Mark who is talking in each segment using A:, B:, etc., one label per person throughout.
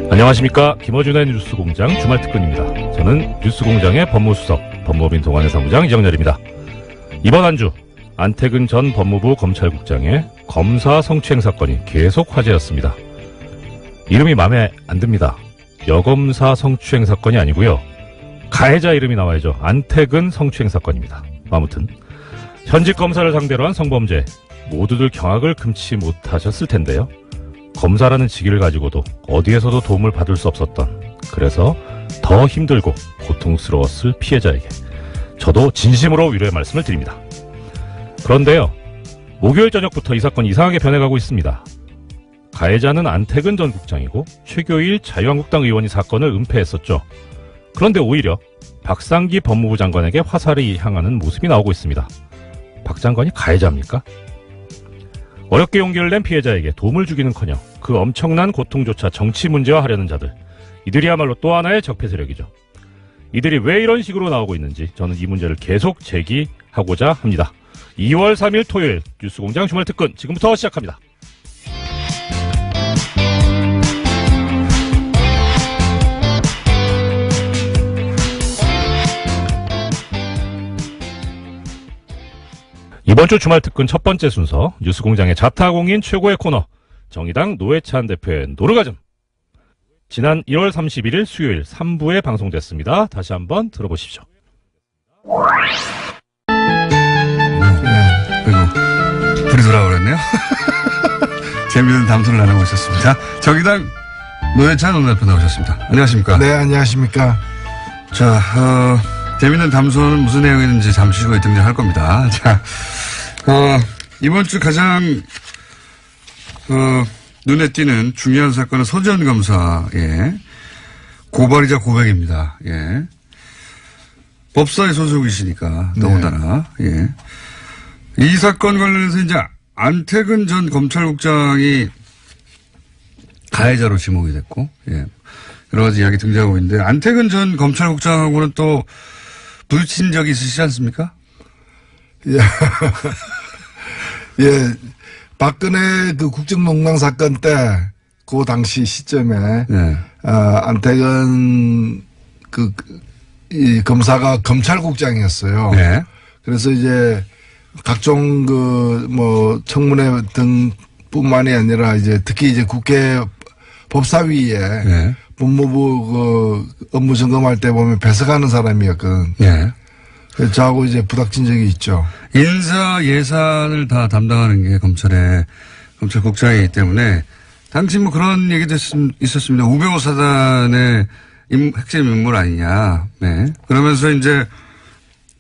A: 안녕하십니까. 김어준의 뉴스공장 주말특근입니다. 저는 뉴스공장의 법무수석, 법무법인 동아내 사무장 이정렬입니다. 이번 한 주 안태근 전 법무부 검찰국장의 검사 성추행 사건이 계속 화제였습니다. 이름이 마음에 안 듭니다. 여검사 성추행 사건이 아니고요. 가해자 이름이 나와야죠. 안태근 성추행 사건입니다. 아무튼 현직 검사를 상대로 한 성범죄, 모두들 경악을 금치 못하셨을 텐데요. 검사라는 직위를 가지고도 어디에서도 도움을 받을 수 없었던, 그래서 더 힘들고 고통스러웠을 피해자에게 저도 진심으로 위로의 말씀을 드립니다. 그런데요, 목요일 저녁부터 이 사건이 이상하게 변해가고 있습니다. 가해자는 안태근 전 국장이고 최교일 자유한국당 의원이 사건을 은폐했었죠. 그런데 오히려 박상기 법무부 장관에게 화살이 향하는 모습이 나오고 있습니다. 박 장관이 가해자입니까? 어렵게 용기를 낸 피해자에게 도움을 주기는커녕 그 엄청난 고통조차 정치 문제화하려는 자들, 이들이야말로 또 하나의 적폐 세력이죠. 이들이 왜 이런 식으로 나오고 있는지 저는 이 문제를 계속 제기하고자 합니다. 2월 3일 토요일 뉴스공장 주말특근 지금부터 시작합니다. 이번 주 주말특근 첫 번째 순서, 뉴스공장의 자타공인 최고의 코너, 정의당 노회찬 대표의 노르가즘. 지난 1월 31일 수요일 3부에 방송됐습니다. 다시 한번 들어보십시오.
B: 그리고 불이 돌아버렸네요. 재미있는 담소를 나누고 있었습니다. 정의당 노회찬 원내대표 나오셨습니다. 안녕하십니까?
C: 네, 안녕하십니까?
B: 자, 재미있는 담소는 무슨 내용이었는지 잠시 후에 등장할 겁니다. 자, 이번 주 가장 눈에 띄는 중요한 사건은 서지현 검사의 고발이자 고백입니다. 예. 법사위 소속이시니까 더군다나. 예. 이 사건 관련해서 이제 안태근 전 검찰국장이 가해자로 지목이 됐고, 예. 여러 가지 이야기 등장하고 있는데, 안태근 전 검찰국장하고는 또 부딪힌 적이 있으시지 않습니까?
C: 예. 예. 박근혜 그 국정농단 사건 때, 그 당시 시점에,
B: 네.
C: 안태근 이 검사가 검찰국장이었어요.
B: 네.
C: 그래서 이제 각종 청문회 등 뿐만이 아니라 이제 특히 이제 국회 법사위에
B: 네.
C: 법무부 업무 점검할 때 보면 배석하는 사람이었거든.
B: 네.
C: 그래서 저하고 이제 부닥친 적이 있죠.
B: 인사 예산을 다 담당하는 게 검찰국장이기 때문에 당시 뭐 그런 얘기도 있었습니다. 우병우 사단의 핵심 인물 아니냐. 네. 그러면서 이제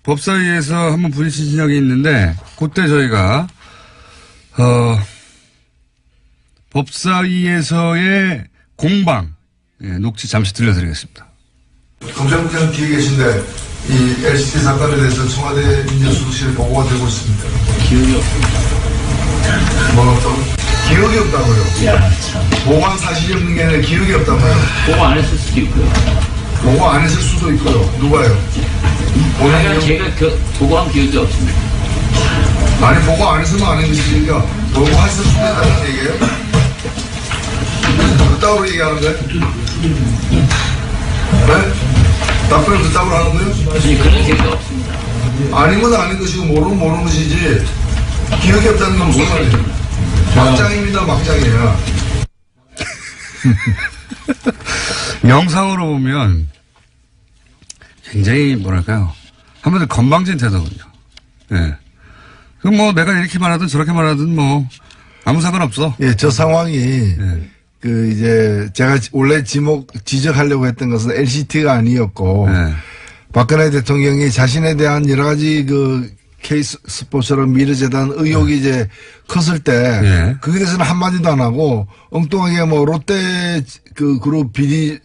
B: 법사위에서 한번 부딪힌 적이 있는데 그때 저희가 법사위에서의 공방 녹취 잠시 들려드리겠습니다.
C: 검찰국장 뒤에 계신데 이 LCT 사건에 대해서 청와대 민정수석실에 보고가 되고 있습니다.
D: 기억이 없습니다.
C: 뭐가 없다고? 기억이 없다고요?
D: 야, 참.
C: 보고한 사실이 없는 게 아니라 기억이 없다고요?
D: 보고 안 했을 수도 있고요.
C: 보고 안 했을 수도 있고요. 누가요?
D: 아니, 제가 보고한 기억이 없습니다.
C: 아니 보고 안 했으면 안 했으니까 보고했을 수도 있다는 얘기예요? 그따구로 얘기하는 거예요? 네? 답변을 그따구로 하는 거예요?
D: 아니, 그런 기억이 없습니다.
C: 아닌 건 아닌 것이고 모르는 것이지 기억이 없다는 건 무슨 말이에요? 막장입니다. 막장이에요.
B: 영상으로 보면 굉장히 뭐랄까요. 한마디로 건방진 태도군요. 예. 그럼 뭐 내가 이렇게 말하든 저렇게 말하든 뭐 아무 상관없어.
C: 예, 저 상황이
B: 예.
C: 이제 제가 원래 지적하려고 했던 것은 LCT가 아니었고
B: 예.
C: 박근혜 대통령이 자신에 대한 여러 가지 케이스 스포츠처럼 미르재단 의혹이 이제 컸을 때
B: 예.
C: 거기에 대해서는 한마디도 안 하고 엉뚱하게 롯데 그룹 비리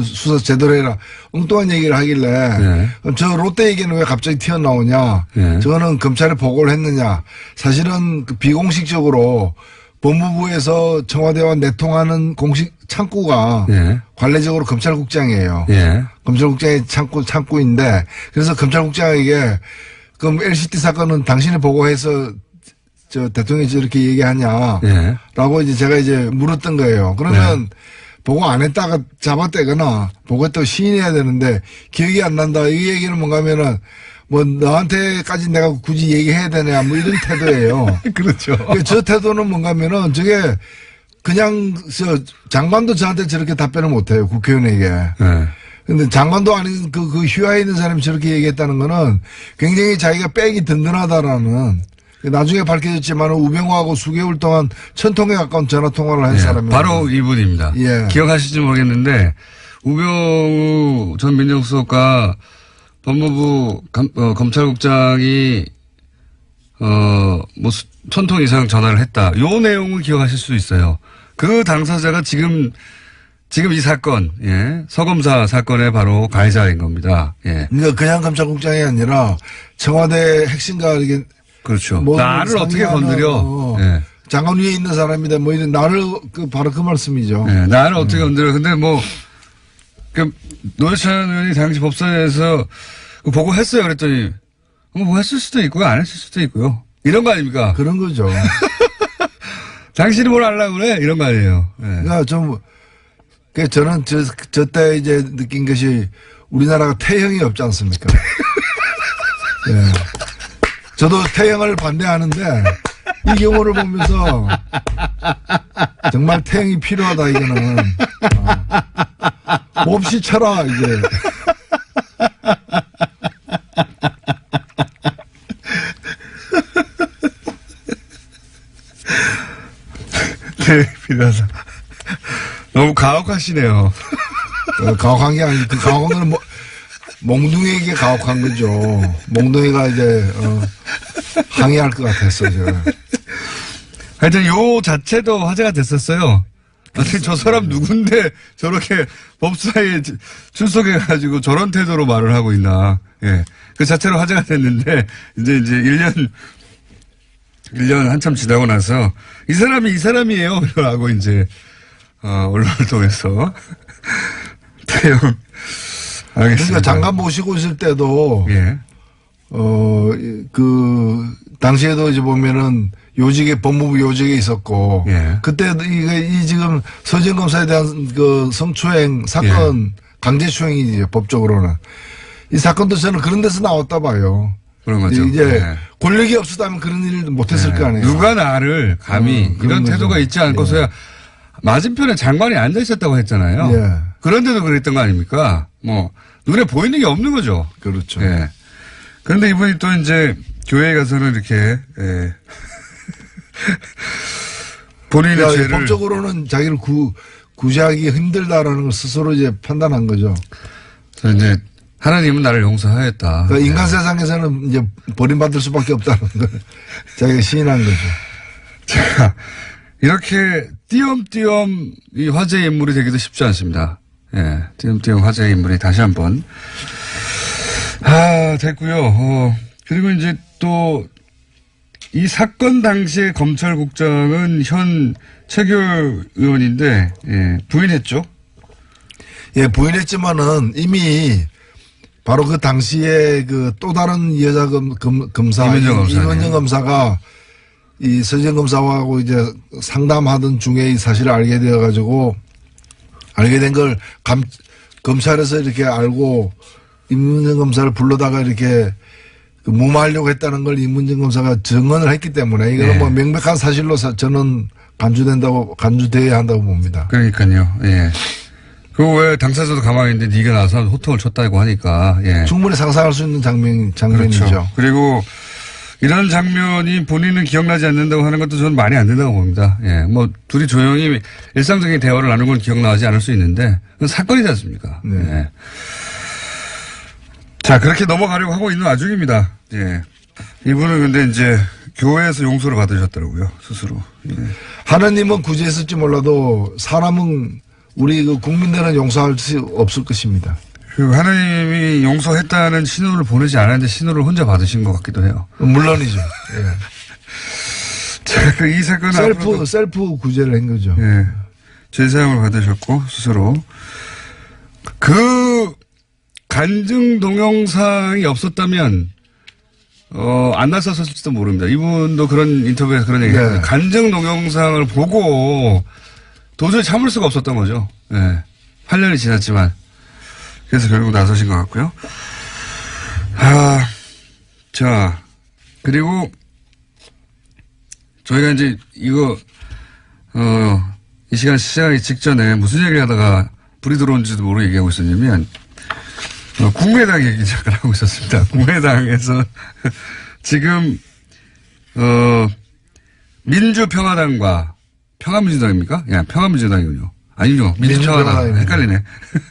C: 수사 제대로 해라 엉뚱한 얘기를 하길래
B: 예.
C: 그럼 저 롯데 얘기는 왜 갑자기 튀어나오냐
B: 예.
C: 저거는 검찰에 보고를 했느냐 사실은 비공식적으로 법무부에서 청와대와 내통하는 공식 창구가
B: 예.
C: 관례적으로 검찰국장이에요.
B: 예.
C: 검찰국장의 창구인데 그래서 검찰국장에게 그럼 LCT 사건은 당신이 보고해서 저 대통령이 저렇게 얘기하냐.
B: 예.
C: 라고 이제 제가 이제 물었던 거예요. 그러면 보고 안 했다가 잡아떼거나 보고 또 시인해야 되는데 기억이 안 난다. 이 얘기는 뭔가 하면은 뭐 너한테까지 내가 굳이 얘기해야 되냐 뭐 이런 태도예요.
B: 그렇죠.
C: 저 태도는 뭔가 하면은 저게 그냥 장관도 저한테 저렇게 답변을 못해요. 국회의원에게.
B: 네.
C: 근데 장관도 아닌 그 휘하에 있는 사람이 저렇게 얘기했다는 거는 굉장히 자기가 백이 든든하다라는 나중에 밝혀졌지만 우병우하고 수개월 동안 1000통에 가까운 전화 통화를 한 사람이에요.
B: 바로 이분입니다.
C: 예.
B: 기억하실지 모르겠는데 우병우 전 민정수석과 법무부 검찰국장이 뭐 1000통 이상 전화를 했다. 요 내용을 기억하실 수 있어요. 그 당사자가 지금 이 사건, 예, 서검사 사건의 바로 가해자인 겁니다. 예.
C: 그러니까 그냥 검찰국장이 아니라 청와대 핵심가 이게
B: 그렇죠.
C: 뭐
B: 나를 어떻게 건드려? 예.
C: 장관 위에 있는 사람이다. 뭐 이런 나를 바로 그 말씀이죠.
B: 예, 나를 어떻게 건드려? 근데 뭐 노회찬 의원이 당시 법사위에서 보고했어요. 그랬더니 뭐 했을 수도 있고요, 안 했을 수도 있고요. 이런 거 아닙니까?
C: 그런 거죠.
B: 당신이 뭘 하려고 그래? 이런 거 아니에요. 예.
C: 그러니까 저는 저 때 이제 느낀 것이 우리나라가 태형이 없지 않습니까? 예. 저도 태형을 반대하는데 이 경우를 보면서 정말 태형이 필요하다 이거는 몹시 쳐라 이제.
B: 네, 필요하다. 너무 가혹하시네요.
C: 가혹한 게 아니고 그 가혹한 건 몽둥이에게 가혹한 거죠. 몽둥이가 이제 항의할 것 같았어요. 제가.
B: 하여튼 요 자체도 화제가 됐었어요. 아니 저 사람 누군데 저렇게 법사위에 출석해가지고 저런 태도로 말을 하고 있나. 예. 그 자체로 화제가 됐는데 이제 1년 한참 지나고 나서 이 사람이 이 사람이에요. 라고 이제 언론을 통해서 태형 알겠습니다.
C: 그러니까 장관 모시고 있을 때도
B: 예.
C: 당시에도 이제 보면은 요직에 법무부 요직에 있었고
B: 예.
C: 그때도 이 지금 서지현 검사에 대한 그 성추행 사건
B: 예.
C: 강제추행이죠 법적으로는 이 사건도 저는 그런 데서 나왔다 봐요.
B: 그런 거죠.
C: 이제
B: 예.
C: 권력이 없었다면 그런 일을 못했을 거 아니에요.
B: 누가 나를 감히 이런
C: 거죠.
B: 태도가 있지 않고서야 맞은편에 장관이 앉아 있었다고 했잖아요.
C: 예.
B: 그런데도 그랬던 거 아닙니까? 뭐 눈에 보이는 게 없는 거죠.
C: 그렇죠.
B: 예. 그런데 이분이 또 이제 교회에 가서는 이렇게 본인의 죄를
C: 법적으로는 자기를 구제하기 힘들다라는 걸 스스로 이제 판단한 거죠.
B: 이제 하나님은 나를 용서하였다.
C: 그러니까 인간 세상에서는 이제 버림받을 수밖에 없다는 걸 자기가 시인한 거죠.
B: 자, 이렇게 띄엄띄엄 이 화제의 인물이 되기도 쉽지 않습니다. 예, 띄엄띄엄 화제의 인물이 다시 한번 됐고요. 그리고 이제 또 이 사건 당시에 검찰국장은 현 최규 의원인데 부인했죠.
C: 예, 부인했지만은 이미 바로 그 당시에 그 또 다른 여자 검사 이문정 검사가 이 서지현 검사하고 이제 상담하던 중에 이 사실을 알게 되어 가지고 알게 된 걸 검찰에서 이렇게 알고 이문정 검사를 불러다가 이렇게 무마하려고 했다는 걸 이문정 검사가 증언을 했기 때문에 이거는 뭐 명백한 사실로 저는 간주돼야 한다고 봅니다.
B: 그러니까요. 예. 그 왜 당사자도 가만히 있는데 네가 나서 호통을 쳤다고 하니까
C: 충분히 상상할 수 있는 장면이죠.
B: 그렇죠. 그리고 이런 장면이 본인은 기억나지 않는다고 하는 것도 저는 말이 안 된다고 봅니다. 예. 뭐 둘이 조용히 일상적인 대화를 나눈 건 기억나지 않을 수 있는데 그건 사건이지 않습니까?
C: 네.
B: 예. 자, 그렇게 넘어가려고 하고 있는 와중입니다. 예. 이분은 근데 이제 교회에서 용서를 받으셨더라고요, 스스로. 예.
C: 하나님은 구제했을지 몰라도 사람은 우리 그 국민들은 용서할 수 없을 것입니다.
B: 그리고 하나님이 용서했다는 신호를 보내지 않았는데 신호를 혼자 받으신 것 같기도 해요.
C: 물론이죠. 예.
B: 자, 이 사건은
C: 셀프 구제를 한 거죠.
B: 예. 제사함을 받으셨고, 스스로. 그 간증 동영상이 없었다면, 안 났었을지도 모릅니다. 이분도 그런 인터뷰에서 그런 얘기 했어요. 간증 동영상을 보고 도저히 참을 수가 없었던 거죠. 예. 8년이 지났지만. 그래서 결국 나서신 것 같고요. 자, 그리고 저희가 이제 이거, 이 시간 시작하기 직전에 무슨 얘기를 하다가 불이 들어온지도 모르고 얘기하고 있었냐면, 국민의당 얘기 잠깐 하고 있었습니다. 국민의당에서 지금, 민주평화당과 평화민주당입니까? 야, 평화민주당이군요. 아니죠. 민주평화당. 헷갈리네.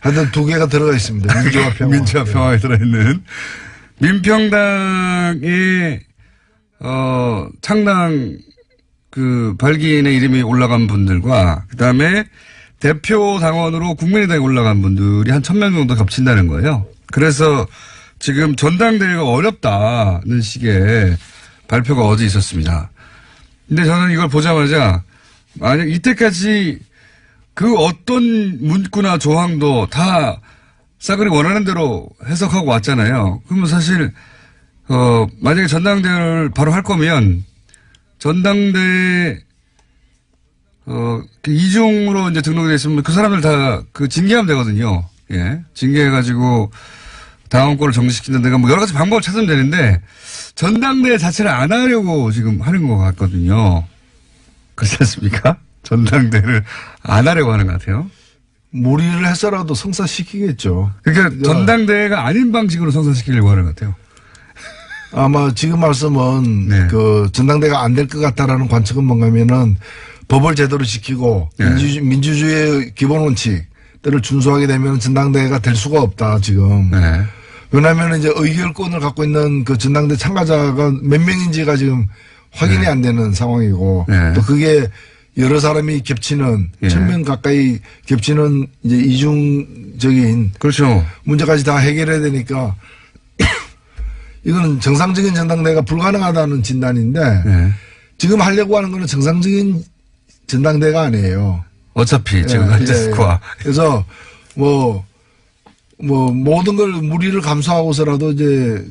C: 하여튼 두 개가 들어가 있습니다. 민주와 평화.
B: 민주와 평화에 들어있는. 민평당의, 창당 발기인의 이름이 올라간 분들과 그 다음에 대표 당원으로 국민의당에 올라간 분들이 한 1000명 정도 겹친다는 거예요. 그래서 지금 전당대회가 어렵다는 식의 발표가 어제 있었습니다. 근데 저는 이걸 보자마자 만약 이때까지 그 어떤 문구나 조항도 다 싸그리 원하는 대로 해석하고 왔잖아요. 그러면 사실, 만약에 전당대회를 바로 할 거면 전당대회, 이중으로 이제 등록이 됐으면 그 사람들 다 징계하면 되거든요. 예. 징계해가지고 당원권을 정지시키는 데가 뭐 여러 가지 방법을 찾으면 되는데 전당대회 자체를 안 하려고 지금 하는 것 같거든요. 그렇지 않습니까? 전당대회를 안 하려고 하는 것 같아요.
C: 무리를 해서라도 성사시키겠죠.
B: 그러니까 전당대회가 아닌 방식으로 성사시키려고 하는 것 같아요.
C: 아마 지금 말씀은
B: 네.
C: 전당대회가 안 될 것 같다라는 관측은 뭔가면은 법을 제대로 지키고
B: 네.
C: 민주주의의 기본 원칙들을 준수하게 되면 전당대회가 될 수가 없다 지금.
B: 네.
C: 왜냐하면 이제 의결권을 갖고 있는 그 전당대 참가자가 몇 명인지가 지금 확인이
B: 네.
C: 안 되는 상황이고
B: 네.
C: 또 그게 여러 사람이 겹치는
B: 네.
C: 1000명 가까이 겹치는 이제 이중적인
B: 그렇죠.
C: 문제까지 다 해결해야 되니까 이거는 정상적인 전당대회가 불가능하다는 진단인데
B: 네.
C: 지금 하려고 하는 거는 정상적인 전당대회가 아니에요.
B: 어차피 지금 현재 스코어.
C: 그래서 모든 걸 무리를 감수하고서라도 이제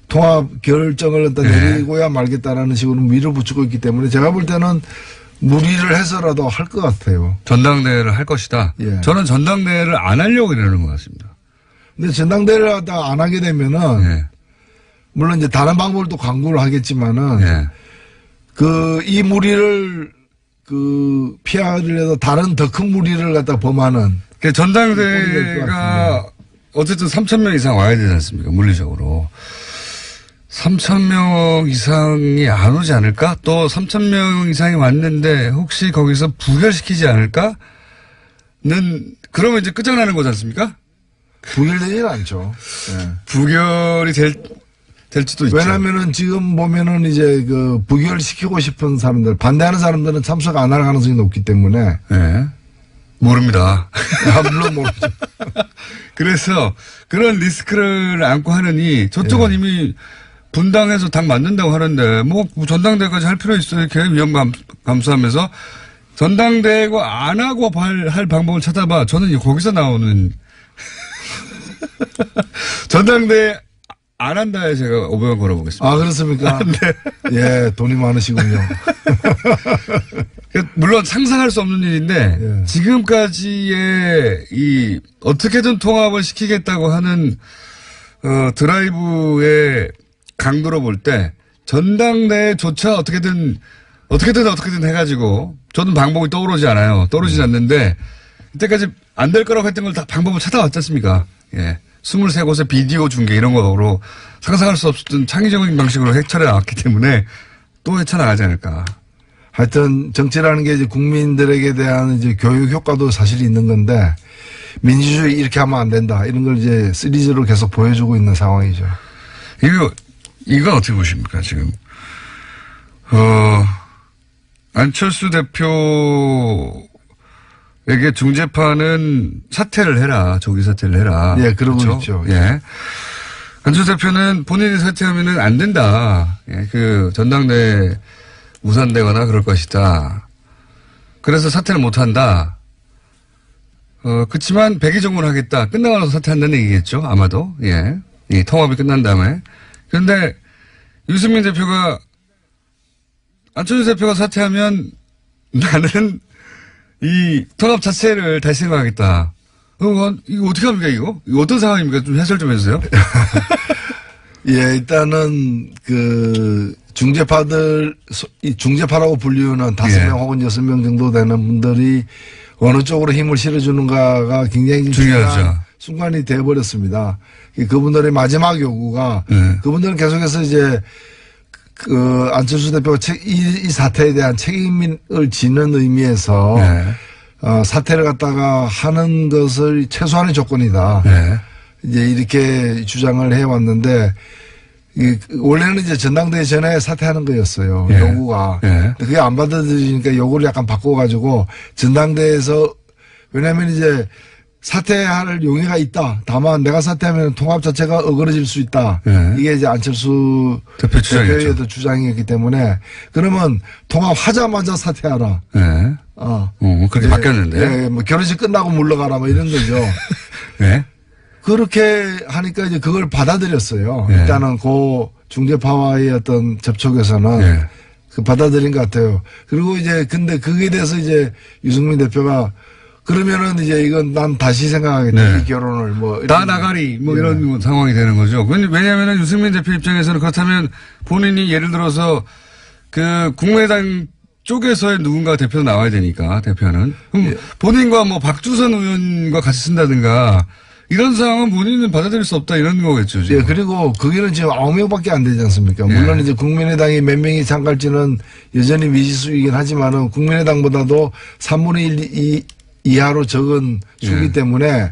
C: 통합 결정을 일단 내리고야 말겠다라는 식으로 밀어붙이고 있기 때문에 제가 볼 때는 무리를 해서라도 할 것 같아요.
B: 전당대회를 할 것이다.
C: 예.
B: 저는 전당대회를 안 하려고 이러는 것 같습니다.
C: 근데 전당대회를 하다 안 하게 되면은
B: 예.
C: 물론 이제 다른 방법을 또 강구를 하겠지만은
B: 예.
C: 이 무리를 피하려도 다른 더 큰 무리를 갖다 범하는
B: 전당대회가 어쨌든 3,000명 이상 와야 되지 않습니까? 물리적으로. 3,000명 이상이 안 오지 않을까? 또 3,000명 이상이 왔는데 혹시 거기서 부결시키지 않을까? 그러면 이제 끝장나는 거지 않습니까?
C: 부결되지는 않죠. 예.
B: 부결이 될지도 있죠.
C: 왜냐면은 지금 보면은 이제 부결시키고 싶은 사람들, 반대하는 사람들은 참석 안 할 가능성이 높기 때문에.
B: 네. 모릅니다.
C: 물론 모르죠.
B: 그래서 그런 리스크를 안고 하느니 저쪽은 이미 분당해서 당 만든다고 하는데 전당대회까지 할 필요 있어요. 이렇게 위험 감수하면서 전당대회가 안 하고 할 방법을 찾아봐. 저는 거기서 나오는 전당대회 안 한다에 제가 500원 걸어보겠습니다.
C: 아, 그렇습니까?
B: 네.
C: 예, 돈이 많으시군요.
B: 물론 상상할 수 없는 일인데
C: 예.
B: 지금까지의 어떻게든 통합을 시키겠다고 하는 드라이브의 강도로 볼 때 전당대회조차 어떻게든 해가지고 저는 방법이 떠오르지 않아요. 떠오르지 않는데 이때까지 안 될 거라고 했던 걸 다 방법을 찾아왔지 않습니까? 예. 23곳의 비디오 중계 이런 거로 상상할 수 없었던 창의적인 방식으로 헤쳐려 나왔기 때문에 또 헤쳐나가지 않을까.
C: 하여튼 정치라는 게 이제 국민들에게 대한 이제 교육 효과도 사실 있는 건데 민주주의 이렇게 하면 안 된다. 이런 걸 이제 시리즈로 계속 보여주고 있는 상황이죠.
B: 이건 어떻게 보십니까, 지금? 안철수 대표에게 중재파는 사퇴를 해라. 조기 사퇴를 해라.
C: 예, 그러고
B: 그렇죠?
C: 있죠.
B: 예. 안철수 대표는 본인이 사퇴하면은 안 된다. 예, 전당대회 무산되거나 그럴 것이다. 그래서 사퇴를 못 한다. 그치만 백의종군을 하겠다. 끝나고 나서 사퇴한다는 얘기겠죠. 아마도. 예. 이 통합이 끝난 다음에. 그런데 유승민 대표가 안철수 대표가 사퇴하면 나는 이 통합 자체를 다시 생각하겠다. 이거 어떻게 합니까, 이거? 이거 어떤 상황입니까? 좀 해설 좀 해주세요.
C: 예, 일단은 이 중재파라고 불리우는 5명 혹은 6명 정도 되는 분들이 어느 쪽으로 힘을 실어주는가가 굉장히 중요한 순간이 되어버렸습니다. 그분들의 마지막 요구가 그분들은 계속해서 이제 안철수 대표가 이 사태에 대한 책임을 지는 의미에서 사태를 갖다가 하는 것을 최소한의 조건이다. 이제 이렇게 주장을 해왔는데 원래는 이제 전당대회 전에 사퇴하는 거였어요. 요구가. 그게 안 받아들이니까 요구를 약간 바꿔가지고 전당대회에서 왜냐하면 이제 사퇴할 용의가 있다. 다만 내가 사퇴하면 통합 자체가 어그러질 수 있다. 이게 이제 안철수 대표의 주장이었기 때문에 그러면 통합하자마자 사퇴하라.
B: 그렇게 바뀌었는데.
C: 뭐 결혼식 끝나고 물러가라 뭐 이런 거죠. 그렇게 하니까 이제 그걸 받아들였어요. 일단은 중재파와의 어떤 접촉에서는 받아들인 것 같아요. 그리고 이제 근데 그게 대해서 이제 유승민 대표가 그러면은 이제 이건 난 다시 생각하겠다. 이 결혼을 뭐.
B: 다 나가리 뭐 이런 상황이 되는 거죠. 왜냐하면 유승민 대표 입장에서는 그렇다면 본인이 예를 들어서 국민의당 쪽에서의 누군가 대표 나와야 되니까 대표는. 그럼 본인과 뭐 박주선 의원과 같이 쓴다든가 이런 상황은 본인은 받아들일 수 없다 이런 거겠죠. 지금.
C: 그리고 거기는 지금 9명밖에 안 되지 않습니까? 물론 이제 국민의당이 몇 명이 참갈지는 여전히 미지수이긴 하지만은 국민의당보다도 3분의 1 이하로 적은 수기 때문에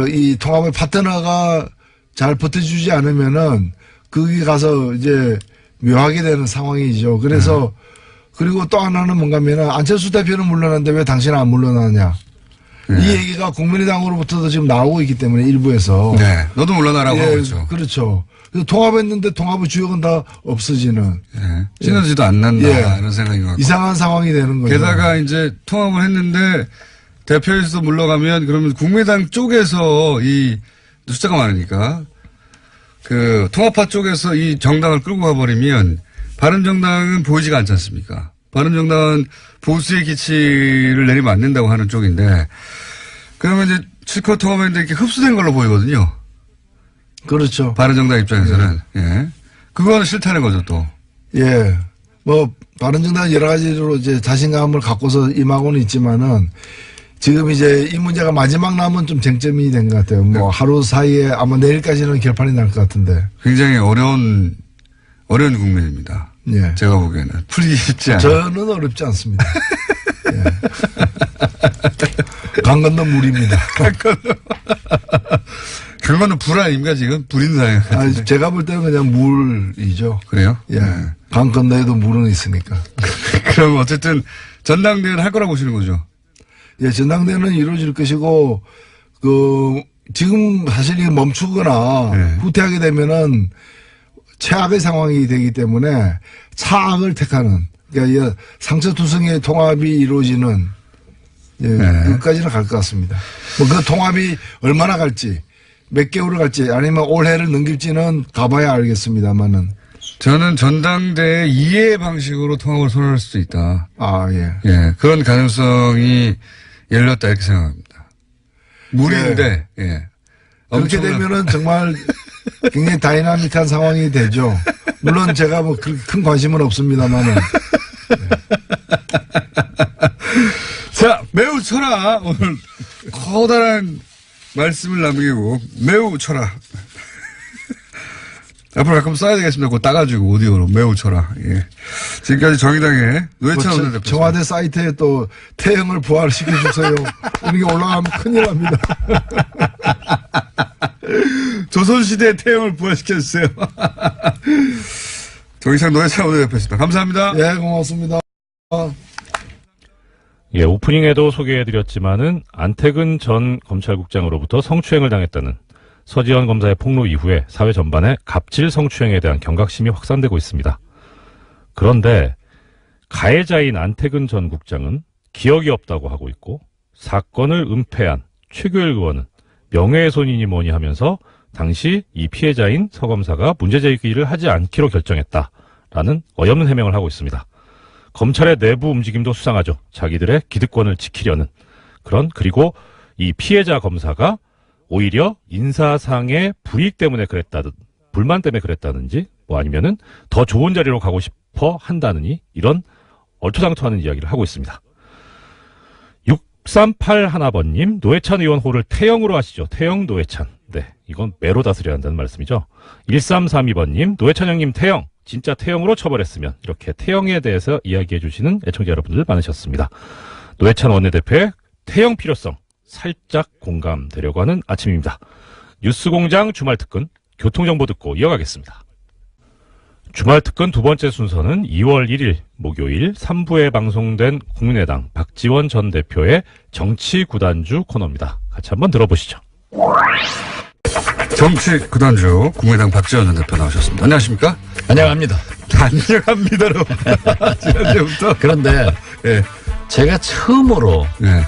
C: 이 통합의 파트너가 잘 버텨주지 않으면은 거기 가서 이제 묘하게 되는 상황이죠. 그래서 그리고 또 하나는 뭔가면은 안철수 대표는 물러났는데 왜 당신은 안 물러나냐. 이 얘기가 국민의당으로부터도 지금 나오고 있기 때문에 일부에서.
B: 너도 물러나라고 하고 있죠.
C: 그렇죠. 그래서 통합했는데 통합의 주역은 다 없어지는.
B: 시너지도 안 난다. 이런 생각인 것 같고.
C: 이상한 상황이 되는 거죠.
B: 게다가 이제 통합을 했는데 대표에서 물러가면 그러면 국민의당 쪽에서 이 숫자가 많으니까 통합파 쪽에서 이 정당을 끌고 가버리면 바른정당은 보이지가 않지 않습니까? 바른정당은 보수의 기치를 내리면 안 된다고 하는 쪽인데 그러면 이제 실컷 통합했는데 이렇게 흡수된 걸로 보이거든요.
C: 그렇죠.
B: 바른정당 입장에서는. 그거는 싫다는 거죠 또.
C: 뭐 바른정당은 여러 가지로 이제 자신감을 갖고서 임하고는 있지만은 지금 이제 이 문제가 마지막 남은 좀 쟁점이 된 것 같아요. 뭐 하루 사이에 아마 내일까지는 결판이 날 것 같은데.
B: 굉장히 어려운 국면입니다. 제가 보기에는 풀기 쉽지 않아요.
C: 저는 어렵지 않습니다. 강 건너 물입니다.
B: 강 건너 불 아닙니까 지금? 불인 사회.
C: 제가 볼 때는 그냥 물이죠.
B: 그래요?
C: 강 건너에도 물은 있으니까.
B: 그럼 어쨌든 전당대회는 할 거라고 보시는 거죠?
C: 전당대회는 이루어질 것이고 지금 사실 이 멈추거나 후퇴하게 되면은 최악의 상황이 되기 때문에 차악을 택하는 그러니까 상처투성이의 통합이 이루어지는 끝까지는 갈 것 같습니다. 뭐 그 통합이 얼마나 갈지 몇 개월을 갈지 아니면 올해를 넘길지는 가봐야 알겠습니다만은
B: 저는 전당대회 이해 방식으로 통합을 선언할 수도 있다. 그런 가능성이 열렸다 이렇게 생각합니다. 무리인데
C: 그렇게 되면은 정말 굉장히 다이나믹한 상황이 되죠. 물론 제가 뭐 그렇게 큰 관심은 없습니다만은.
B: 자, 매우 쳐라. 오늘 커다란 말씀을 남기고 매우 쳐라. 앞으로 가끔 써야 되겠습니다. 그거 따가지고 오디오로 매우 쳐라. 지금까지 정의당의 노회찬 원내대표.
C: 청와대 사이트에 또 태형을 부활시켜주세요. 이런 게 올라가면 큰일 납니다.
B: 조선시대 태형을 부활시켜주세요. 정의당 노회찬 원내대표였습니다. 감사합니다.
C: 고맙습니다.
A: 오프닝에도 소개해드렸지만은 안태근 전 검찰국장으로부터 성추행을 당했다는 서지현 검사의 폭로 이후에 사회 전반에 갑질 성추행에 대한 경각심이 확산되고 있습니다. 그런데 가해자인 안태근 전 국장은 기억이 없다고 하고 있고 사건을 은폐한 최규일 의원은 명예훼손이니 뭐니 하면서 당시 이 피해자인 서 검사가 문제 제기를 하지 않기로 결정했다라는 어이없는 해명을 하고 있습니다. 검찰의 내부 움직임도 수상하죠. 자기들의 기득권을 지키려는 그런, 그리고 이 피해자 검사가 오히려 인사상의 불이익 때문에 그랬다든, 불만 때문에 그랬다든지, 뭐 아니면은 더 좋은 자리로 가고 싶어 한다느니, 이런 얼토당토하는 이야기를 하고 있습니다. 6381번님, 노회찬 의원 호를 태형으로 하시죠. 태형 노회찬. 네, 이건 매로 다스려야 한다는 말씀이죠. 1332번님, 노회찬 형님 태형, 진짜 태형으로 처벌했으면, 이렇게 태형에 대해서 이야기해 주시는 애청자 여러분들 많으셨습니다. 노회찬 원내대표의 태형 필요성 살짝 공감되려고 하는 아침입니다. 뉴스공장 주말특근, 교통정보 듣고 이어가겠습니다. 주말특근 두 번째 순서는 2월 1일 목요일 3부에 방송된 국민의당 박지원 전 대표의 정치 구단주 코너입니다. 같이 한번 들어보시죠.
B: 정치 구단주 국민의당 박지원 전 대표 나오셨습니다. 안녕하십니까?
E: 안녕합니다.
B: 안녕합니다로. 지난주부터.
E: 그런데
B: 예.
E: 제가 처음으로
B: 예.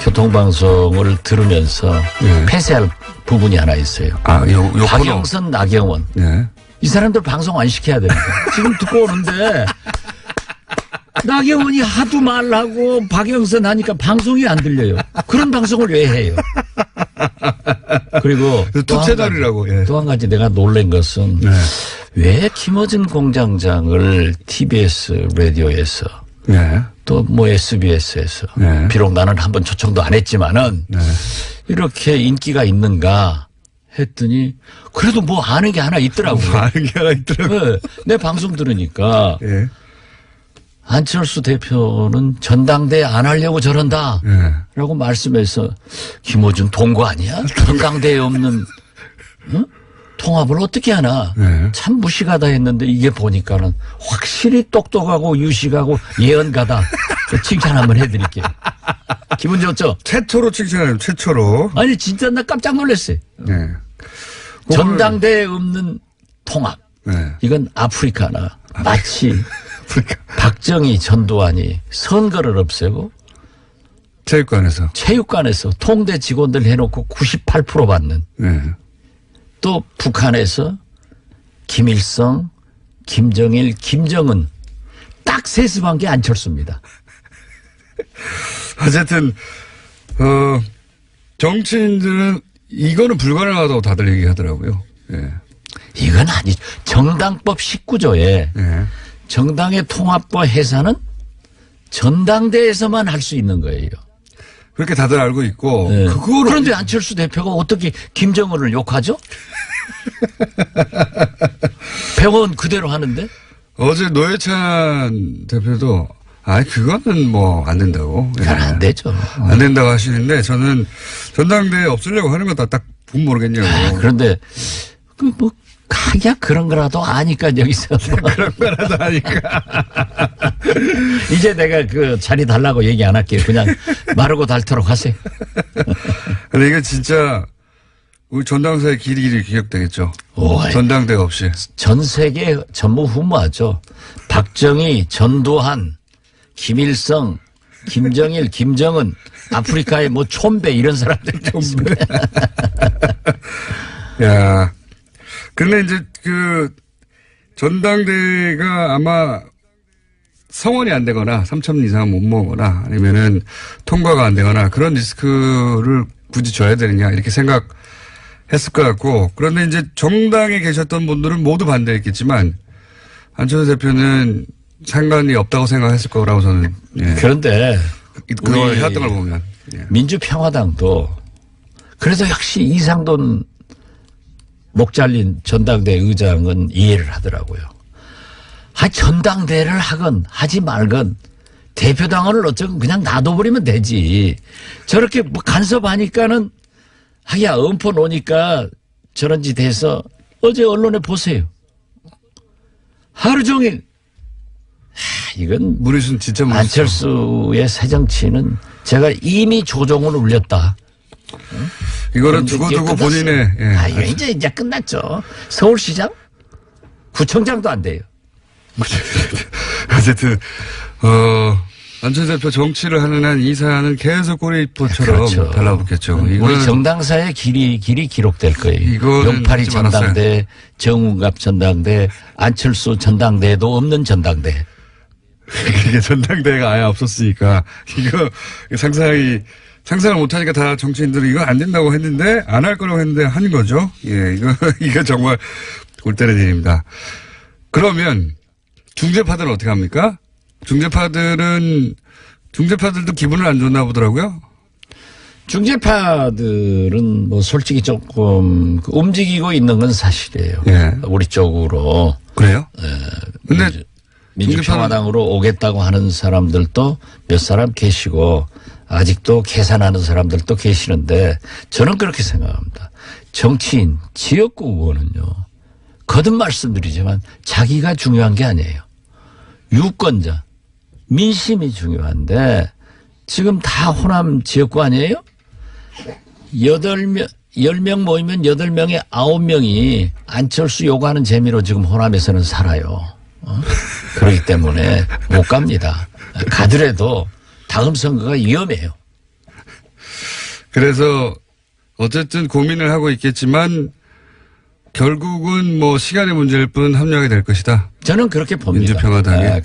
E: 교통방송을 들으면서
B: 예.
E: 폐쇄할 부분이 하나 있어요.
B: 요 코너.
E: 박영선, 나경원.
B: 예.
E: 이 사람들 방송 안 시켜야 됩니다. 지금 듣고 오는데 나경원이 하도 말하고 박영선 하니까 방송이 안 들려요. 그런 방송을 왜 해요? 그리고
B: 투채널이라고. 예.
E: 또 한 가지 내가 놀란 것은
B: 네.
E: 왜 김어준 공장장을 TBS 라디오에서
B: 예.
E: 또 뭐 SBS에서
B: 네.
E: 비록 나는 한번 초청도 안 했지만은
B: 네.
E: 이렇게 인기가 있는가 했더니 그래도 뭐 아는 게 하나 있더라고요.
B: 아는 게 하나 있더라고요.
E: 네, 내 방송 들으니까
B: 예.
E: 안철수 대표는 전당대회 안 하려고 저런다
B: 예.
E: 라고 말씀해서 김어준 동거 아니야? 전당대회 없는 응? 통합을 어떻게 하나.
B: 네.
E: 참 무식하다 했는데 이게 보니까는 확실히 똑똑하고 유식하고 예언가다. 칭찬 한번 해드릴게요. 기분 좋죠?
B: 최초로 칭찬해요. 최초로.
E: 아니 진짜 나 깜짝 놀랐어요.
B: 예.
E: 전당대회 없는 통합.
B: 네.
E: 이건 아프리카나 마치 박정희 전두환이 선거를 없애고
B: 체육관에서
E: 통대 직원들 해놓고 98% 받는
B: 네.
E: 또 북한에서 김일성, 김정일, 김정은 딱 세습한 게 안철수입니다.
B: 어쨌든 정치인들은 이거는 불가능하다고 다들 얘기하더라고요. 예.
E: 이건 아니죠. 정당법 19조에
B: 예.
E: 정당의 통합과 해산은 전당대회에서만 할 수 있는 거예요.
B: 그렇게 다들 알고 있고
E: 네.
B: 그거를
E: 그런데 안철수 대표가 어떻게 김정은을 욕하죠? 병원 그대로 하는데?
B: 어제 노회찬 대표도 그거는 뭐 안 된다고. 예.
E: 그건 안 되죠.
B: 안 된다고 하시는데 저는 전당대회 없애려고 하는 거다 딱 보면 모르겠냐고.
E: 그런데 뭐 가야 그런 거라도 아니까 여기서
B: 그런 거라도 아니까.
E: 이제 내가 그 자리 달라고 얘기 안 할게요. 그냥 마르고 닳도록 하세요.
B: 근데 이거 진짜 우리 전당사의 길이 기억되겠죠.
E: 오,
B: 전당대회 없이.
E: 전 세계 전무후무하죠. 박정희, 전두환, 김일성, 김정일, 김정은, 아프리카의 뭐 촌배 이런 사람들 촌배.
B: 야, 근데 이제 그 전당대회가 아마 성원이 안 되거나 3천 이상 못 모으거나 아니면은 통과가 안 되거나 그런 리스크를 굳이 져야 되느냐 이렇게 생각했을 것 같고, 그런데 이제 정당에 계셨던 분들은 모두 반대했겠지만 안철수 대표는 상관이 없다고 생각했을 거라고 저는. 예.
E: 그런데
B: 그걸 해왔던 걸 보면. 예.
E: 민주평화당도 그래서 역시 이상돈 목 잘린 전당대회 의장은 이해를 하더라고요. 전당대회를 하건 하지 말건 대표당원을 어쩌건 그냥 놔둬버리면 되지. 저렇게 뭐 간섭하니까는 엄포 놓으니까 저런 짓 해서 어제 언론에 보세요. 하루 종일. 이건
B: 무리순 진짜 무리sun.
E: 안철수의 새정치는 제가 이미 조종을 울렸다.
B: 이거는 두고두고 본인의. 예.
E: 이거 이제 끝났죠. 서울시장? 구청장도 안 돼요.
B: 어쨌든, 안철수 대표 정치를 하는 한 이 사안은 계속 꼬리포처럼
E: 그렇죠.
B: 달라붙겠죠.
E: 우리 정당사의 길이 기록될 거예요. 용팔이 전당대, 정우갑 전당대, 안철수 전당대도 없는 전당대.
B: 이게 전당대회가 아예 없었으니까 이거 상상을 못하니까 다 정치인들이 이거 안 된다고 했는데 안 할 거라고 했는데 한 거죠. 예, 이거 정말 골 때리는 일입니다. 그러면 중재파들은 어떻게 합니까? 중재파들도 기분을 안 좋나 보더라고요.
E: 중재파들은 뭐 솔직히 조금 움직이고 있는 건 사실이에요.
B: 예.
E: 우리 쪽으로.
B: 그래요? 근데
E: 민주평화당으로 오겠다고 하는 사람들도 몇 사람 계시고 아직도 계산하는 사람들도 계시는데 저는 그렇게 생각합니다. 정치인, 지역구 의원은요. 거듭 말씀드리지만 자기가 중요한 게 아니에요. 유권자, 민심이 중요한데 지금 다 호남 지역구 아니에요? 10명 모이면 8명에 9명이 안철수 요구하는 재미로 지금 호남에서는 살아요. 그렇기 때문에 못 갑니다. 가더라도 다음 선거가 위험해요.
B: 그래서 어쨌든 고민을 하고 있겠지만 결국은 뭐 시간의 문제일 뿐 합류하게 될 것이다.
E: 저는 그렇게 봅니다.
B: 민주평화당에.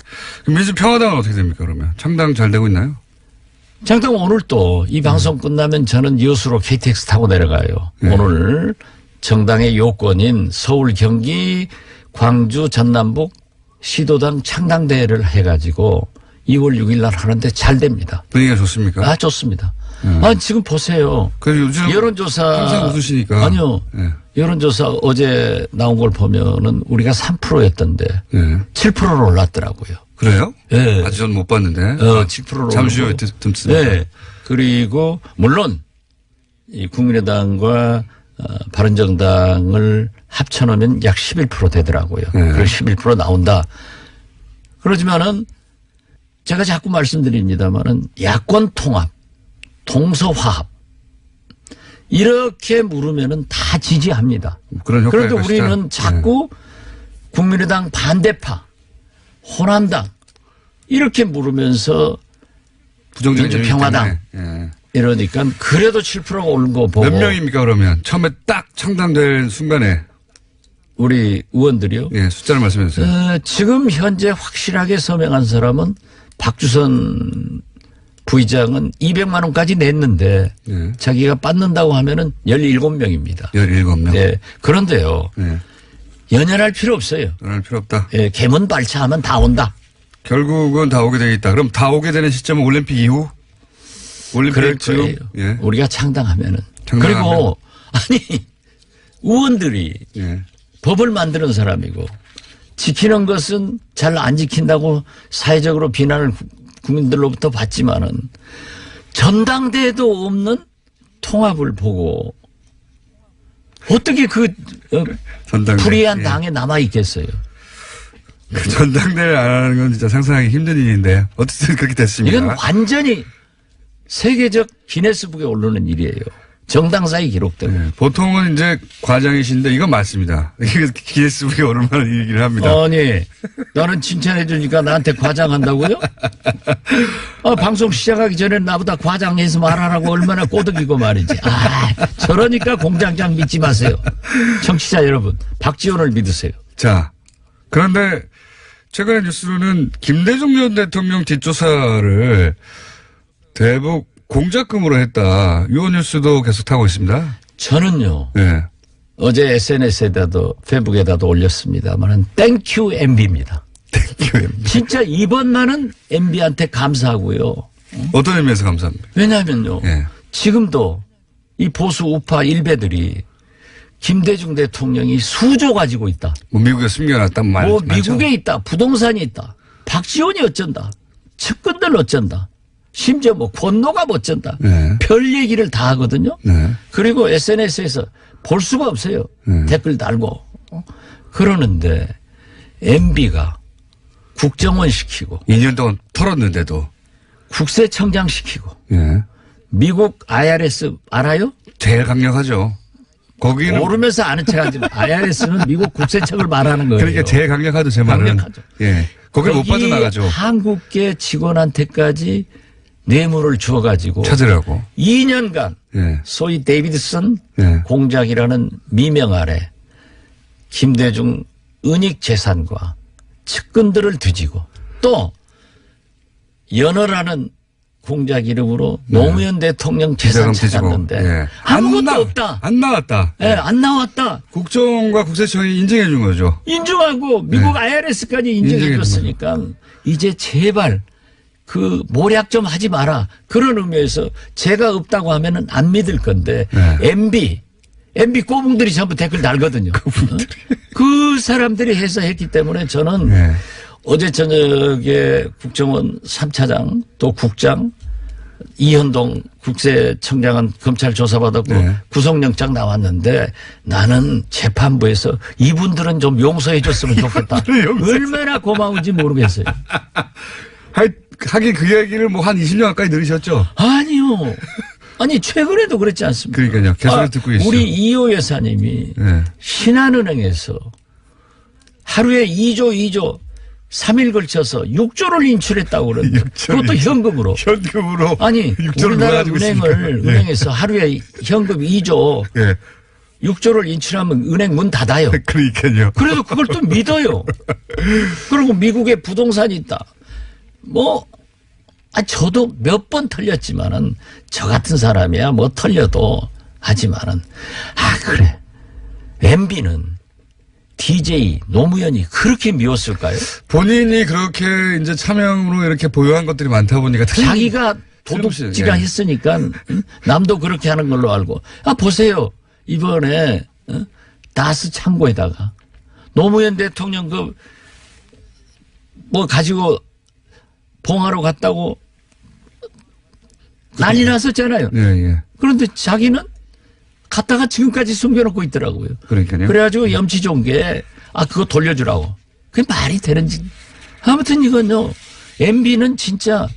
B: 민주평화당은 어떻게 됩니까 그러면? 창당 잘 되고 있나요?
E: 장당 오늘 또 이 방송 끝나면 저는 여수로 KTX 타고 내려가요.
B: 네.
E: 오늘 정당의 요건인 서울, 경기, 광주, 전남북 시도당 창당대회를 해가지고 2월 6일 날 하는데 잘 됩니다.
B: 분위기가 좋습니까?
E: 아, 좋습니다. 지금 보세요.
B: 요즘
E: 여론조사.
B: 항상 웃으시니까.
E: 아니요.
B: 네.
E: 여론조사 어제 나온 걸 보면은 우리가 3%였던데
B: 네.
E: 7%로 올랐더라고요.
B: 그래요?
E: 네.
B: 아직 전 못 봤는데.
E: 7%로.
B: 잠시 후에 듣습니다.
E: 네. 그리고 물론 이 국민의당과 바른정당을 합쳐놓으면 약 11% 되더라고요.
B: 네.
E: 그래서 11% 나온다. 그러지만은 제가 자꾸 말씀드립니다만은 야권 통합, 동서화합 이렇게 물으면은 다 지지합니다.
B: 그런 효과가
E: 그런데 우리는 자꾸 국민의당 반대파, 호남당 이렇게 물으면서
B: 부정적인
E: 민주평화당
B: 예.
E: 이러니까 그래도 7%가 오른 거 보고
B: 몇 명입니까 그러면? 처음에 딱 창당될 순간에.
E: 우리 의원들이요.
B: 예, 숫자를 말씀해 주세요.
E: 지금 현재 확실하게 서명한 사람은 박주선 부의장은 200만 원까지 냈는데
B: 예.
E: 자기가 받는다고 하면은 17명입니다.
B: 17명.
E: 네. 그런데요.
B: 예.
E: 연연할 필요 없어요.
B: 연할 필요 없다.
E: 예, 개문 발차하면 다 온다.
B: 결국은 다 오게 되겠다. 그럼 다 오게 되는 시점은 올림픽 이후? 올림픽
E: 그럴
B: 지금?
E: 거예요.
B: 예.
E: 우리가 창당하면은.
B: 창당하면.
E: 그리고 아니 의원들이
B: 예.
E: 법을 만드는 사람이고 지키는 것은 잘 안 지킨다고 사회적으로 비난을 국민들로부터 받지만은 전당대회도 없는 통합을 보고 어떻게
B: 전당대회.
E: 불의한
B: 예.
E: 당에 남아 있겠어요.
B: 그 전당대회를 안 하는 건 진짜 상상하기 힘든 일인데 어쨌든 그렇게 됐습니다.
E: 이건 완전히 세계적 기네스북에 오르는 일이에요. 정당사의 기록들.
B: 네, 보통은 이제 과장이신데 이건 맞습니다. 이게 기네스북에 오를 만한 얘기를 합니다.
E: 아니, 나는 칭찬해 주니까 나한테 과장한다고요? 방송 시작하기 전에 나보다 과장해서 말하라고 얼마나 꼬드기고 말이지. 저러니까 공장장 믿지 마세요. 청취자 여러분, 박지원을 믿으세요.
B: 자, 그런데 최근의 뉴스로는 김대중 전 대통령 뒷조사를 대북 공작금으로 했다. 이 뉴스도 계속 타고 있습니다.
E: 저는요.
B: 네.
E: 어제 SNS에다도 페이북에다도 올렸습니다만은 땡큐 MB입니다.
B: 땡큐 MB.
E: 진짜 이번만은 MB한테 감사하고요.
B: 어떤 의미에서 감사합니다.
E: 왜냐하면요.
B: 네.
E: 지금도 이 보수 우파 일베들이 김대중 대통령이 수조 가지고 있다.
B: 뭐 미국에 숨겨놨다 말.
E: 뭐
B: 많죠?
E: 미국에 있다. 부동산이 있다. 박지원이 어쩐다. 측근들 어쩐다. 심지어 뭐 권노가 어쩐다.
B: 네.
E: 별 얘기를 다 하거든요.
B: 네.
E: 그리고 SNS에서 볼 수가 없어요. 댓글 달고. 그러는데 MB가 국정원 시키고
B: 2년 동안 털었는데도.
E: 국세청장 시키고
B: 예.
E: 미국 IRS 알아요?
B: 제일 강력하죠. 거기는.
E: 모르면서 아는 척하지 마. IRS는 미국 국세청을 말하는 거예요.
B: 그러니까 제일 강력하죠, 제 말은.
E: 강력하죠.
B: 예. 거기 못 빠져나가죠.
E: 한국계 직원한테까지 뇌물을 주어가지고
B: 찾으라고.
E: 2년간
B: 예.
E: 소위 데이비드슨
B: 예.
E: 공작이라는 미명 아래 김대중 은닉 재산과 측근들을 뒤지고 또 연어라는 공작 이름으로 노무현 대통령 재산 찾았는데
B: 예.
E: 아무것도 없다.
B: 안 나왔다.
E: 예, 안 나왔다.
B: 국정원과 국세청이 인정해 준 거죠.
E: 인정하고 미국 IRS까지 인정해 줬으니까 이제 제발 그 모략 좀 하지 마라. 그런 의미에서 제가 없다고 하면은 안 믿을 건데 MB 꼬붕들이 전부 댓글 달거든요. 그 사람들이 해서 했기 때문에 저는 어제 저녁에 국정원 3차장 또 국장 이현동 국세청장은 검찰 조사받았고 구속영장 나왔는데 나는 재판부에서 이분들은 좀 용서해 줬으면 좋겠다. 얼마나 고마운지 모르겠어요.
B: 하긴 그 얘기를 뭐 한 20년 가까이 들으셨죠?
E: 아니요. 아니 최근에도 그랬지 않습니까?
B: 그러니까요. 계속 듣고 계시죠.
E: 우리 이호 여사님이 신한은행에서 하루에 2조 3일 걸쳐서 6조를 인출했다고 그러는데 그것도 현금으로.
B: 현금으로.
E: 아니 우리나라 은행에서 하루에 현금 2조 6조를 인출하면 은행 문 닫아요.
B: 그러니까요.
E: 그래도 그걸 또 믿어요. 그리고 미국에 부동산이 있다. 저도 몇 번 털렸지만은 저 같은 사람이야 뭐 털려도 하지만은 그래. MB는 DJ 노무현이 그렇게 미웠을까요?
B: 본인이 그렇게 이제 차명으로 이렇게 보유한 것들이 많다 보니까
E: 자기가 도둑질가 했으니까 남도 그렇게 하는 걸로 알고 보세요. 이번에 다스 창고에다가 노무현 대통령 가지고 봉하러 갔다고 난리 났었잖아요. 그런데 자기는 갔다가 지금까지 숨겨놓고 있더라고요.
B: 그러니까요.
E: 그래가지고 염치 좋은 게 그거 돌려주라고. 그게 말이 되는지. 아무튼 이건요. MB는 진짜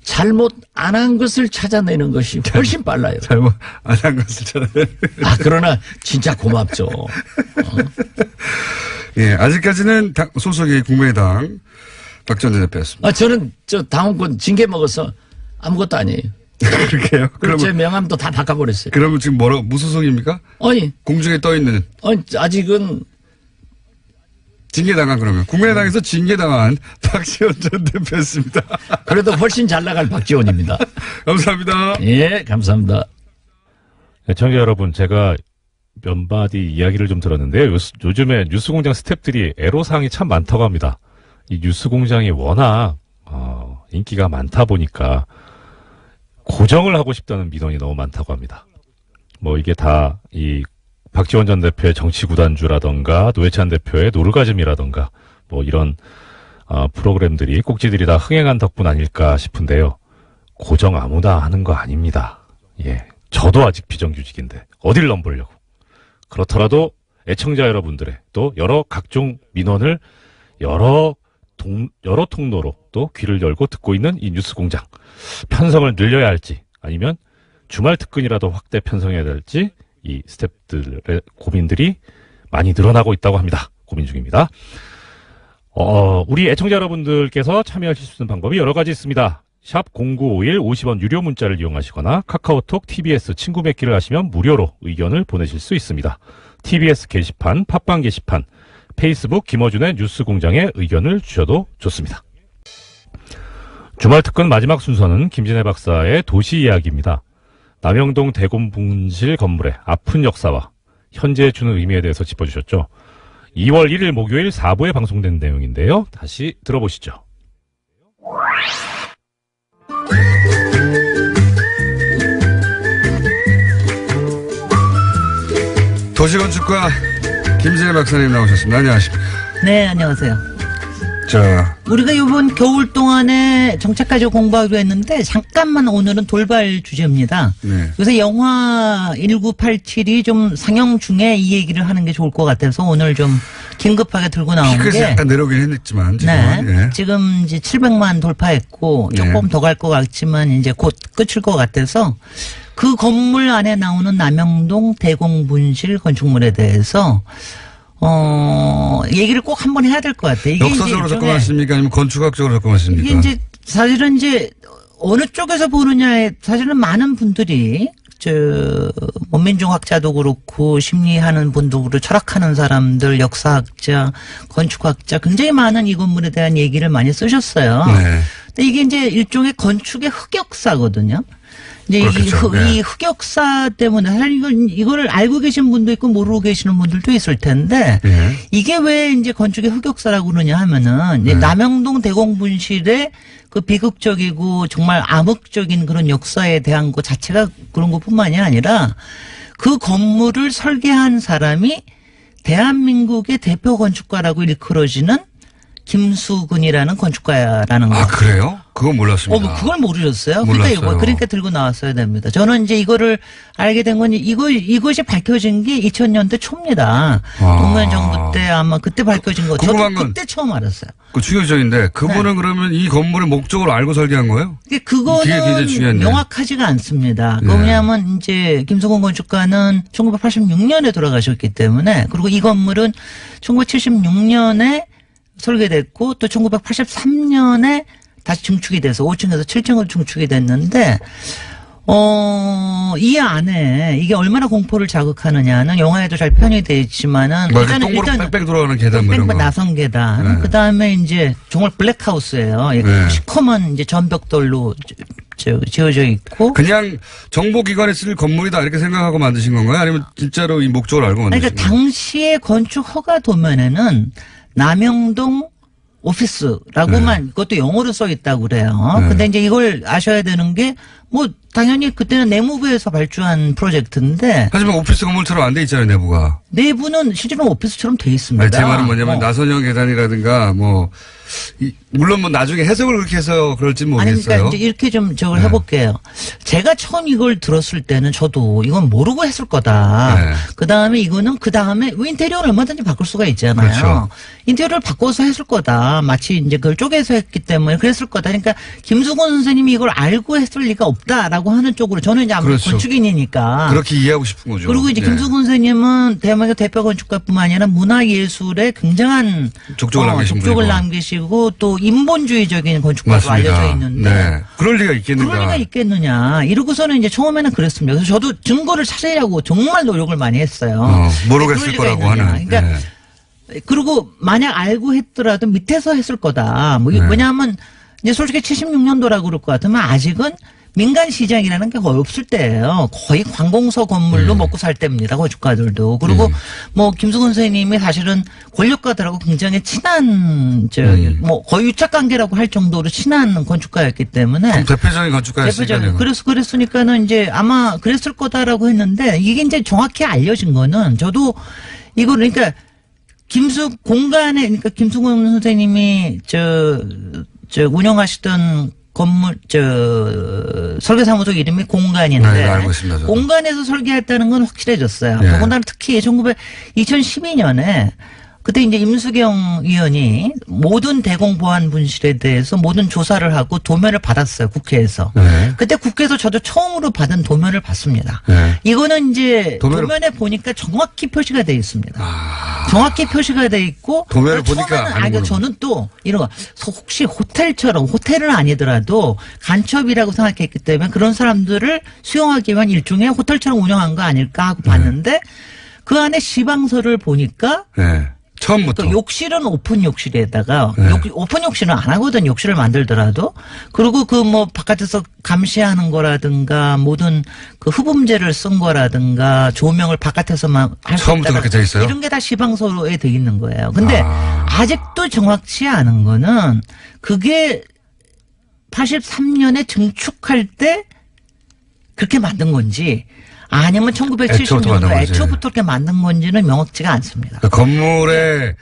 E: 잘못 안 한 것을 찾아내는 것이 훨씬 빨라요.
B: 잘못 안 한 것을 찾아내는.
E: 그러나 진짜 고맙죠.
B: 예, 아직까지는 소속이 국민의당 박지원 대표였습니다.
E: 저는 당원권 징계 먹어서 아무것도 아니에요.
B: 그렇게요?
E: 그럼 제 명함도 다 바꿔버렸어요.
B: 그러면 지금 무소속입니까?
E: 아니.
B: 공중에 떠 있는.
E: 아직은.
B: 징계당한 그러면. 국민의당에서 징계당한 박지원 전 대표였습니다.
E: 그래도 훨씬 잘 나갈 박지원입니다.
B: 감사합니다.
E: 예, 감사합니다.
A: 청취자 여러분, 제가 몇 마디 이야기를 좀 들었는데요. 요즘에 뉴스공장 스태프들이 애로사항이 참 많다고 합니다. 이 뉴스공장이 워낙 인기가 많다 보니까 고정을 하고 싶다는 민원이 너무 많다고 합니다. 이게 다 이 박지원 전 대표의 정치구단주라던가 노회찬 대표의 노르가즘이라던가 이런 프로그램들이 꼭지들이 다 흥행한 덕분 아닐까 싶은데요. 고정 아무나 하는 거 아닙니다. 예, 저도 아직 비정규직인데 어딜 넘보려고. 그렇더라도 애청자 여러분들의 또 여러 각종 민원을 여러 통로로 또 귀를 열고 듣고 있는 이 뉴스공장. 편성을 늘려야 할지 아니면 주말 특근이라도 확대 편성해야 될지 이 스태프들의 고민들이 많이 늘어나고 있다고 합니다. 고민 중입니다. 우리 애청자 여러분들께서 참여하실 수 있는 방법이 여러 가지 있습니다. 샵 0951 50원 유료 문자를 이용하시거나 카카오톡 TBS 친구 맺기를 하시면 무료로 의견을 보내실 수 있습니다. TBS 게시판, 팟빵 게시판, 페이스북 김어준의 뉴스공장에 의견을 주셔도 좋습니다. 주말 특근 마지막 순서는 김진애 박사의 도시 이야기입니다. 남영동 대공분실 건물의 아픈 역사와 현재에 주는 의미에 대해서 짚어주셨죠. 2월 1일 목요일 4부에 방송된 내용인데요. 다시 들어보시죠.
B: 도시건축가 김진애 박사님 나오셨습니다. 안녕하십니까.
F: 네, 안녕하세요.
B: 자,
F: 우리가 이번 겨울 동안에 정책까지 공부하기로 했는데 잠깐만 오늘은 돌발 주제입니다. 그래서 영화 1987이 좀 상영 중에 이 얘기를 하는 게 좋을 것 같아서 오늘 좀 긴급하게 들고 나온 게.
B: 피크에서 약간 내려오긴 했지만 지금.
F: 네, 지금 이제 700만 돌파했고 조금 더 갈 것 같지만 이제 곧 끝일 것 같아서 그 건물 안에 나오는 남영동 대공분실 건축물에 대해서 얘기를 꼭 한번 해야 될 것 같아요. 이게
B: 역사적으로 접근하십니까? 아니면 건축학적으로 접근하십니까?
F: 이게 이제 사실은 이제 어느 쪽에서 보느냐에 사실은 많은 분들이 민중학자도 그렇고 심리하는 분도 그렇고 철학하는 사람들, 역사학자, 건축학자 굉장히 많은 이 건물에 대한 얘기를 많이 쓰셨어요. 근데 이게 이제 일종의 건축의 흑역사거든요. 이제
B: 그렇겠죠.
F: 이 흑역사 때문에 사실 이거를 알고 계신 분도 있고 모르고 계시는 분들도 있을 텐데
B: 예.
F: 이게 왜 이제 건축의 흑역사라고 그러냐 하면은 이제 남영동 대공분실의 그 비극적이고 정말 암흑적인 그런 역사에 대한 것 자체가 그런 것뿐만이 아니라 그 건물을 설계한 사람이 대한민국의 대표 건축가라고 일컬어지는 김수근이라는 건축가라는 거.
B: 아, 그래요? 그건 몰랐습니다.
F: 뭐 그걸 모르셨어요?
B: 몰랐어요.
F: 그러니까 들고 나왔어야 됩니다. 저는 이제 이거를 알게 된 건 이것이 밝혀진 게 2000년대 초입니다. 노무현 정부 때 아마 그때 밝혀진 거. 저도
B: 궁금한 건
F: 그때 처음 알았어요.
B: 그 충격적인데 그분은 그러면 이 건물의 목적을 알고 설계한 거예요?
F: 그거는
B: 굉장히 중요한데.
F: 명확하지가 않습니다. 왜냐하면 이제 김수근 건축가는 1986년에 돌아가셨기 때문에 그리고 이 건물은 1976년에 설계됐고 또 1983년에 다시 증축이 돼서 5층에서 7층으로 증축이 됐는데 이 안에 이게 얼마나 공포를 자극하느냐는 영화에도 잘 표현이 되어 있지만은
B: 일단 뺑뺑 돌아가는 계단 뭐 이런 거.
F: 나선 계단.
B: 네.
F: 그다음에 이제 정말 블랙하우스예요. 시커먼 이제 전벽돌로 지어져 있고.
B: 그냥 정보기관에 쓸 건물이다 이렇게 생각하고 만드신 건가요? 아니면 진짜로 이 목적을 알고 만드신
F: 그러니까
B: 건가요?
F: 당시의 건축 허가 도면에는 남영동 오피스라고만 그것도 영어로 써 있다고 그래요. 근데 이제 이걸 아셔야 되는 게 뭐 당연히 그때는 내무부에서 발주한 프로젝트인데
B: 하지만 오피스 건물처럼 안 돼 있잖아요, 내부가.
F: 내부는 실제로 오피스처럼 돼 있습니다.
B: 아니, 제 말은 뭐냐면 나선형 계단이라든가 물론 뭐 나중에 해석을 그렇게 해서 그럴지
F: 아니
B: 모르겠어요.
F: 그러니까 이제 이렇게 좀 저걸 해볼게요. 제가 처음 이걸 들었을 때는 저도 이건 모르고 했을 거다.
B: 네.
F: 그다음에 이거는 그다음에 인테리어를 얼마든지 바꿀 수가 있잖아요.
B: 그렇죠.
F: 인테리어를 바꿔서 했을 거다. 마치 이제 그걸 쪼개서 했기 때문에 그랬을 거다. 그러니까 김수근 선생님이 이걸 알고 했을 리가 없다라고 하는 쪽으로 저는 이제 아무래도
B: 그렇죠.
F: 건축인이니까
B: 그렇게 이해하고 싶은 거죠.
F: 그리고 이제
B: 네.
F: 김수근 선생님은 대한민국 대표 건축가뿐만 아니라 문화예술에 굉장한
B: 족적을 남기신
F: 족적을
B: 분이고.
F: 남기시고 또 인본주의적인 건축가로
B: 맞습니다.
F: 알려져 있는데
B: 네. 그럴 리가 있겠는가.
F: 그럴 리가 있겠느냐 이러고서는 이제 처음에는 그랬습니다. 그래서 저도 증거를 찾으려고 정말 노력을 많이 했어요.
B: 모르겠을
F: 그럴 리가
B: 거라고
F: 있느냐.
B: 하는.
F: 그러니까
B: 네.
F: 그리고 만약 알고 했더라도 밑에서 했을 거다. 뭐 왜냐하면 이제 솔직히 76년도라고 그럴 것 같으면 아직은 민간 시장이라는 게 거의 없을 때예요. 거의 관공서 건물로 먹고 살 때입니다. 건축가들도. 그리고 뭐 김수근 선생님이 사실은 권력가들하고 굉장히 친한 뭐 거의 유착 관계라고 할 정도로 친한 건축가였기 때문에
B: 대표적인 건축가였으니까요.
F: 그래서 그랬으니까는 이제 아마 그랬을 거다라고 했는데 이게 이제 정확히 알려진 거는 저도 이거 그러니까 공간에 그러니까 김수근 선생님이 운영하시던 건물 설계사무소 이름이 공간인데
B: 네, 알고 있습니다, 저도.
F: 공간에서 설계했다는 건 확실해졌어요.
B: 네.
F: 더군다나 특히 2012년에 그때 이제 임수경 의원이 모든 대공보안 분실에 대해서 모든 조사를 하고 도면을 받았어요. 국회에서.
B: 네.
F: 그때 국회에서 저도 처음으로 받은 도면을 봤습니다.
B: 네.
F: 이거는 이제
B: 도면을
F: 도면에 보니까 정확히 표시가 돼 있습니다. 정확히 표시가 돼 있고
B: 도면을
F: 처음에는
B: 보니까
F: 아니고 저는 또 이런 거 혹시 호텔은 아니더라도 간첩이라고 생각했기 때문에 그런 사람들을 수용하기 위한 일종의 호텔처럼 운영한 거 아닐까 하고 봤는데 그 안에 시방서를 보니까
B: 네. 처음부터.
F: 또 욕실은 오픈 욕실에다가
B: 네.
F: 오픈 욕실은 안 하거든. 욕실을 만들더라도. 그리고 그 뭐 바깥에서 감시하는 거라든가 모든 그 흡음재를 쓴 거라든가 조명을 바깥에서만 할 수
B: 처음부터 그렇게 돼 있어요?
F: 이런 게 다 시방서로에 돼 있는 거예요. 근데 아직도 정확치 않은 거는 그게 83년에 증축할 때 그렇게 만든 건지 아니면 1970년도 애초부터 그렇게 만든 건지는 명확치가 않습니다.
B: 그러니까 건물의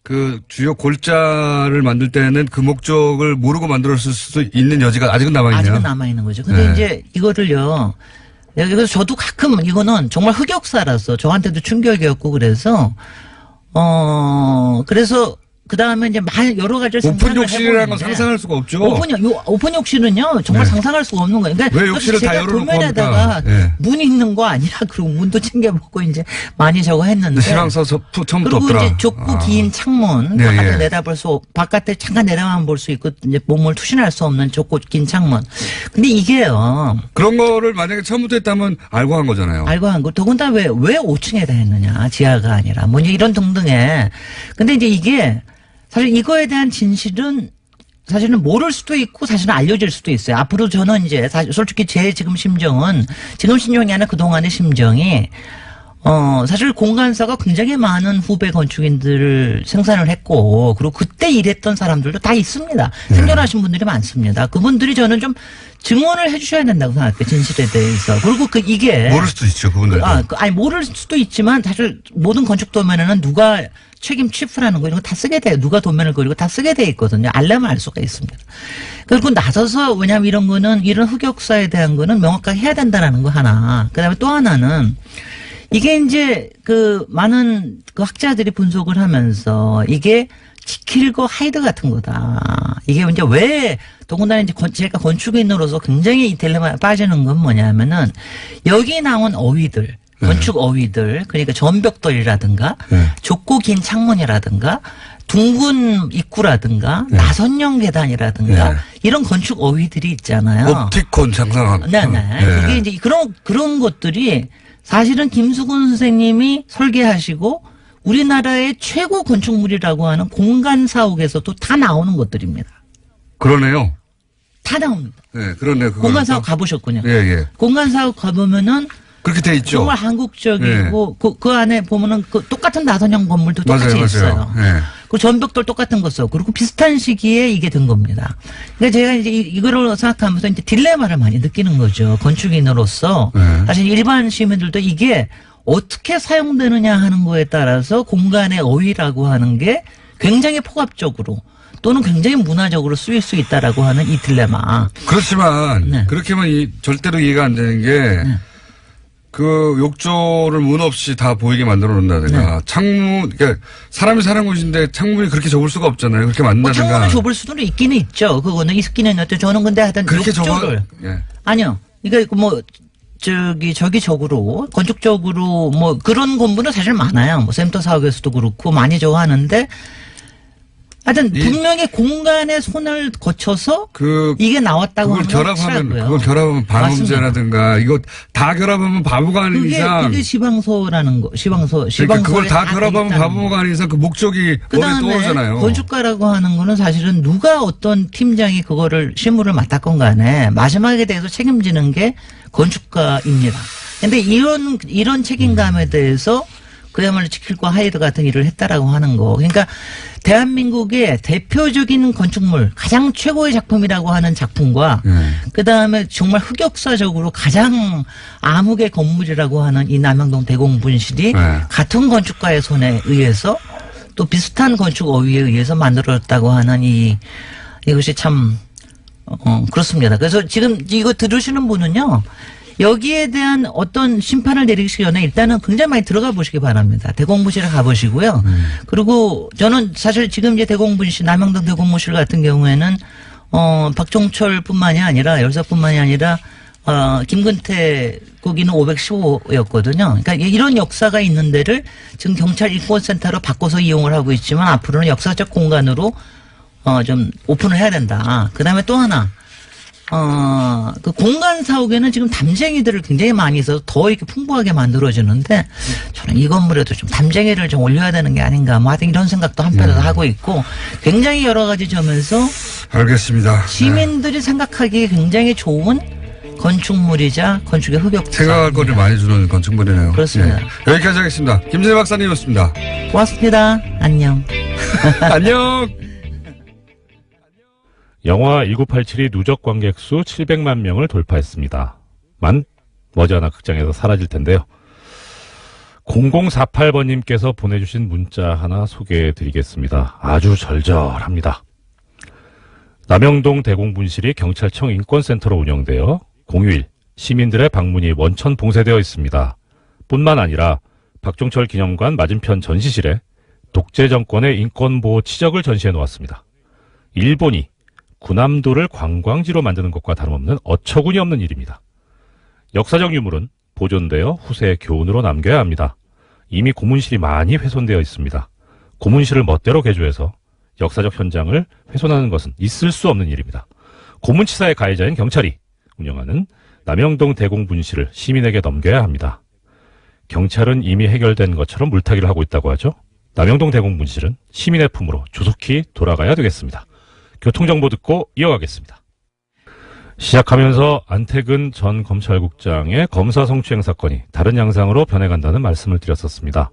B: 그 주요 골자를 만들 때는 그 목적을 모르고 만들었을 수도 있는 여지가 아직은 남아있네요.
F: 아직은 남아있는 거죠. 근데
B: 네.
F: 이제 이거를요. 그래서 저도 가끔 이거는 정말 흑역사라서 저한테도 충격이었고 그래서 그 다음에 이제 여러 가지
B: 오픈 욕실이라는 건 상상할 수가 없죠.
F: 오픈 욕실은요 정말
B: 네.
F: 상상할 수가 없는 거예요. 그러니까
B: 왜 욕실을 다
F: 제가
B: 열어놓고
F: 도면에다가
B: 합니까? 네.
F: 문 있는 거 아니라 그리고 문도 챙겨보고 이제 많이 저거 했는데.
B: 시방서 처음부터
F: 그리고
B: 없더라.
F: 이제 좁고 긴 창문
B: 네,
F: 바깥에
B: 예.
F: 내다볼 바깥에 잠깐 내다만 볼 수 있고 이제 몸을 투신할 수 없는 좁고 긴 창문. 근데 이게요.
B: 그런 거를 만약에 처음부터 했다면 알고 한 거잖아요.
F: 알고 한 거. 더군다나 왜 5층에다 했느냐. 지하가 아니라. 뭐 이제 이런 등등의. 근데 이제 이게 사실 이거에 대한 진실은 사실은 모를 수도 있고 사실은 알려질 수도 있어요. 앞으로 저는 이제 솔직히 제 지금 심정이 아니라 그동안의 심정이 사실 공간사가 굉장히 많은 후배 건축인들을 생산을 했고, 그리고 그때 일했던 사람들도 다 있습니다. 생존하신 분들이 많습니다. 그분들이 저는 좀 증언을 해주셔야 된다고 생각해요. 진실에 대해서. 그리고 이게.
B: 모를 수도 있죠, 그분들도.
F: 아니, 모를 수도 있지만 사실 모든 건축 도면에는 누가 책임 취프라는 거 이런 거 다 쓰게 돼요. 누가 도면을 그리고 다 쓰게 돼 있거든요. 알려면 알 수가 있습니다. 그리고 나서서 왜냐하면 이런 거는 이런 흑역사에 대한 거는 명확하게 해야 된다라는 거 하나. 그다음에 또 하나는 이게 이제 그 많은 그 학자들이 분석을 하면서 이게 지킬거 하이드 같은 거다. 이게 이제 왜 더군다나 이제 제가 건축인으로서 굉장히 이 딜레마에 빠지는 건 뭐냐면은 여기 나온 어휘들. 건축 어휘들, 그러니까 전벽돌이라든가, 좁고 긴 창문이라든가, 둥근 입구라든가, 나선형 계단이라든가, 이런 건축 어휘들이 있잖아요.
B: 옵티콘 장상학.
F: 네네. 그게 이제 그런 것들이 사실은 김수근 선생님이 설계하시고 우리나라의 최고 건축물이라고 하는 공간사옥에서도 다 나오는 것들입니다.
B: 그러네요.
F: 다 나옵니다.
B: 네, 그러네요.
F: 공간사옥 가보셨군요.
B: 예, 예.
F: 공간사옥 가보면은
B: 그렇게 돼 있죠.
F: 정말 한국적이고 그 안에 보면은 그 똑같은 나선형 건물도 똑같이
B: 맞아요,
F: 있어요.
B: 맞아요. 예.
F: 그 전벽돌 똑같은 거 써. 그리고 비슷한 시기에 이게 된 겁니다. 그러니까 제가 이제 이거를 생각하면서 이제 딜레마를 많이 느끼는 거죠. 건축인으로서 사실 일반 시민들도 이게 어떻게 사용되느냐 하는 거에 따라서 공간의 어휘라고 하는 게 굉장히 폭압적으로 또는 굉장히 문화적으로 쓰일 수 있다라고 하는 이 딜레마.
B: 그렇지만 그렇게만 절대로 이해가 안 되는 게 그 욕조를 문 없이 다 보이게 만들어 놓는다든가 창문, 그러니까 사람이 사는 곳인데 창문이 그렇게 좁을 수가 없잖아요. 그렇게 만든다든가.
F: 창문을 좁을 수도 있기는 있죠. 그거는 있기는 있는데 저는 근데 하여튼
B: 그렇게
F: 욕조를 아니요. 그러니까 뭐 저기적으로 건축적으로 뭐 그런 건물은 사실 많아요. 뭐 센터 사옥에서도 그렇고 많이 좋아하는데 하여튼 분명히 공간의 손을 거쳐서 이게 나왔다고 하는 건 확실하고요.
B: 그걸 결합하면 방음제라든가 이거 다 결합하면 바보가 아닌 이상.
F: 그게 시방서라는 거. 시방서.
B: 그러니까 그걸 다 결합하면 바보가 아닌 이상 그 목적이 머리에 떠오르잖아요.
F: 건축가라고 하는 거는 사실은 누가 어떤 팀장이 그거를 실무를 맡았건 간에 마지막에 대해서 책임지는 게 건축가입니다. 근데 이런 책임감에 대해서 그야말로 지킬과 하이드 같은 일을 했다라고 하는 거. 그러니까 대한민국의 대표적인 건축물, 가장 최고의 작품이라고 하는 작품과 그다음에 정말 흑역사적으로 가장 암흑의 건물이라고 하는 이 남영동 대공분실이 같은 건축가의 손에 의해서 또 비슷한 건축 어휘에 의해서 만들어졌다고 하는 이것이 참 그렇습니다. 그래서 지금 이거 들으시는 분은요. 여기에 대한 어떤 심판을 내리기 전에 일단은 굉장히 많이 들어가 보시기 바랍니다. 대공분실에 가보시고요. 그리고 저는 사실 지금 이제 대공분실, 남영동 대공분실 같은 경우에는, 박종철뿐만이 아니라, 열사뿐만이 아니라, 김근태 거기는 515였거든요. 그러니까 이런 역사가 있는 데를 지금 경찰 인권센터로 바꿔서 이용을 하고 있지만 앞으로는 역사적 공간으로, 좀 오픈을 해야 된다. 그 다음에 또 하나. 그 공간 사옥에는 지금 담쟁이들을 굉장히 많이 있어서 더 이렇게 풍부하게 만들어지는데 저는 이 건물에도 좀 담쟁이를 좀 올려야 되는 게 아닌가 뭐 하여튼 이런 생각도 한편으로 하고 있고 굉장히 여러 가지 점에서
B: 알겠습니다.
F: 시민들이 생각하기에 굉장히 좋은 건축물이자 건축의 흑역사.
B: 생각할 거를 많이 주는 건축물이네요.
F: 그렇습니다.
B: 여기까지 하겠습니다. 김진애 박사님이었습니다.
F: 고맙습니다. 안녕.
B: 안녕.
A: 영화 1987이 누적 관객 수 700만 명을 돌파했습니다. 머지않아 극장에서 사라질 텐데요. 0048번님께서 보내주신 문자 하나 소개해드리겠습니다. 아주 절절합니다. 남영동 대공분실이 경찰청 인권센터로 운영되어 공휴일 시민들의 방문이 원천 봉쇄되어 있습니다. 뿐만 아니라 박종철 기념관 맞은편 전시실에 독재 정권의 인권보호 치적을 전시해 놓았습니다. 일본이 군함도를 관광지로 만드는 것과 다름없는 어처구니 없는 일입니다. 역사적 유물은 보존되어 후세의 교훈으로 남겨야 합니다. 이미 고문실이 많이 훼손되어 있습니다. 고문실을 멋대로 개조해서 역사적 현장을 훼손하는 것은 있을 수 없는 일입니다. 고문치사의 가해자인 경찰이 운영하는 남영동 대공분실을 시민에게 넘겨야 합니다. 경찰은 이미 해결된 것처럼 물타기를 하고 있다고 하죠. 남영동 대공분실은 시민의 품으로 조속히 돌아가야 되겠습니다. 교통정보 듣고 이어가겠습니다. 시작하면서 안태근 전 검찰국장의 검사 성추행 사건이 다른 양상으로 변해간다는 말씀을 드렸었습니다.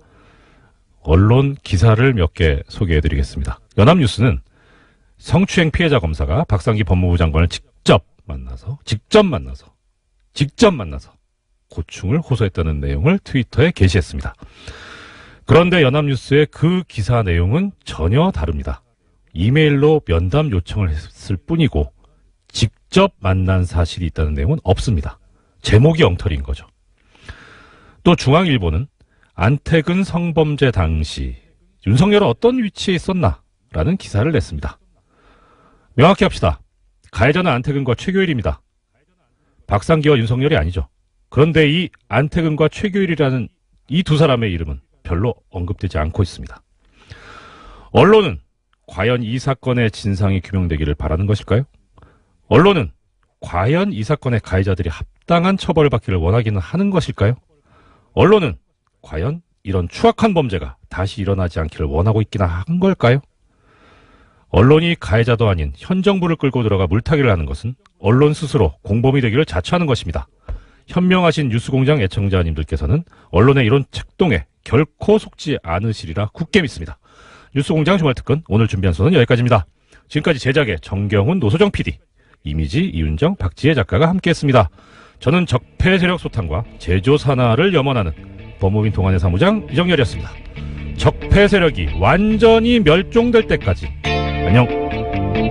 A: 언론 기사를 몇 개 소개해드리겠습니다. 연합뉴스는 성추행 피해자 검사가 박상기 법무부 장관을 직접 만나서 고충을 호소했다는 내용을 트위터에 게시했습니다. 그런데 연합뉴스의 그 기사 내용은 전혀 다릅니다. 이메일로 면담 요청을 했을 뿐이고 직접 만난 사실이 있다는 내용은 없습니다. 제목이 엉터리인 거죠. 또 중앙일보는 안태근 성범죄 당시 윤석열은 어떤 위치에 있었나라는 기사를 냈습니다. 명확히 합시다. 가해자는 안태근과 최교일입니다. 박상기와 윤석열이 아니죠. 그런데 이 안태근과 최교일이라는 이 두 사람의 이름은 별로 언급되지 않고 있습니다. 언론은 과연 이 사건의 진상이 규명되기를 바라는 것일까요? 언론은 과연 이 사건의 가해자들이 합당한 처벌을 받기를 원하기는 하는 것일까요? 언론은 과연 이런 추악한 범죄가 다시 일어나지 않기를 원하고 있기나 한 걸까요? 언론이 가해자도 아닌 현 정부를 끌고 들어가 물타기를 하는 것은 언론 스스로 공범이 되기를 자처하는 것입니다. 현명하신 뉴스공장 애청자님들께서는 언론의 이런 책동에 결코 속지 않으시리라 굳게 믿습니다. 뉴스공장 주말특근 오늘 준비한 소는 여기까지입니다. 지금까지 제작의 정경훈, 노소정 PD, 이미지, 이윤정, 박지혜 작가가 함께했습니다. 저는 적폐 세력 소탕과 제조 산하를 염원하는 법무빈 동안의 사무장 이정열이었습니다. 적폐 세력이 완전히 멸종될 때까지 안녕.